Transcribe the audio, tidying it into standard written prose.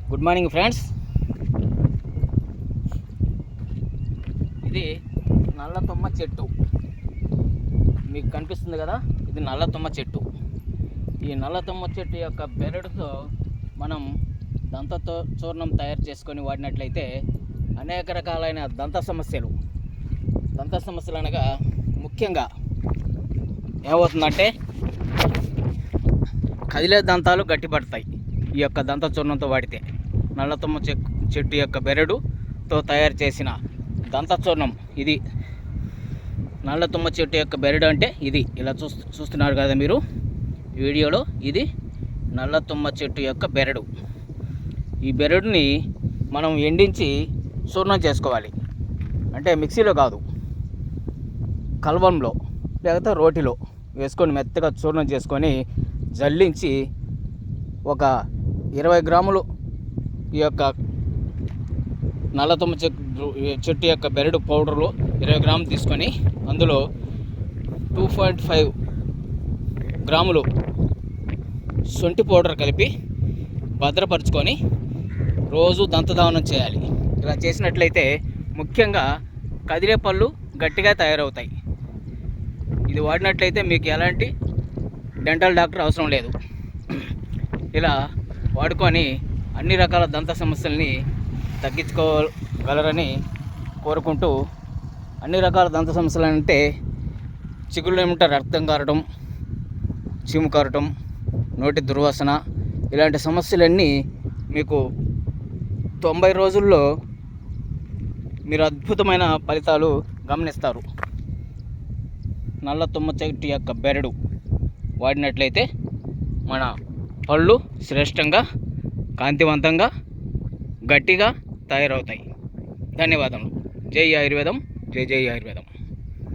Good morning friends. ఇది నల్ల తుమ్మ చెట్టు మీకు కనిపిస్తుంది కదా, ఇది నల్ల తుమ్మ చెట్టు. ఈ నల్ల తుమ్మ చెట్టు యొక్క బెరడుతో మనం చూర్ణం తయారు చేసుకొని వాడినట్లయితే అనేక రకాలైన దంత సమస్యలు అనగా ముఖ్యంగా ఏమవుతుందంటే కదిలే దంతాలు గట్టిపడతాయి. ఈ యొక్క దంత చూర్ణంతో వాడితే నల్ల తుమ్మ చెట్టు యొక్క బెరడుతో తయారు చేసిన దంత చూర్ణం ఇది. నల్ల తుమ్మ చెట్టు యొక్క బెరడు అంటే ఇది. ఇలా చూస్తున్నారు కదా మీరు వీడియోలో, ఇది నల్ల తుమ్మ చెట్టు యొక్క బెరడు. ఈ బెరడుని మనం ఎండించి చూర్ణం చేసుకోవాలి. అంటే మిక్సీలో కాదు, కల్వంలో లేకపోతే రోటిలో వేసుకొని మెత్తగా చూర్ణం చేసుకొని జల్లించి ఒక 20 గ్రాములు ఈ యొక్క నల్ల తుమ్మ చెట్టు యొక్క బెరడు పౌడర్లు 20 గ్రాములు తీసుకొని అందులో 2.5 గ్రాములు శొంఠి పౌడర్ కలిపి భద్రపరుచుకొని రోజు దంతధావనం చేయాలి. ఇలా చేసినట్లయితే ముఖ్యంగా కదిలే పళ్ళు గట్టిగా తయారవుతాయి. ఇది వాడినట్లయితే మీకు ఎలాంటి డెంటల్ డాక్టర్ అవసరం లేదు. ఇలా వాడుకొని అన్ని రకాల దంత సమస్యల్ని తగ్గించుకోగలరని కోరుకుంటూ, అన్ని రకాల దంత సమస్యలు అంటే చిగుళ్ళు ఏమంటే రక్తం కారటం, చీము కారటం, నోటి దుర్వాసన, ఇలాంటి సమస్యలన్నీ మీకు 90 రోజుల్లో మీరు అద్భుతమైన ఫలితాలు గమనిస్తారు. నల్ల తుమ్మ చెట్టు యొక్క బెరడు వాడినట్లయితే మన పళ్ళు శ్రేష్టంగా, కాంతివంతంగా, గట్టిగా తయారవుతాయి. ధన్యవాదములు. జై ఆయుర్వేదం, జై జై ఆయుర్వేదం.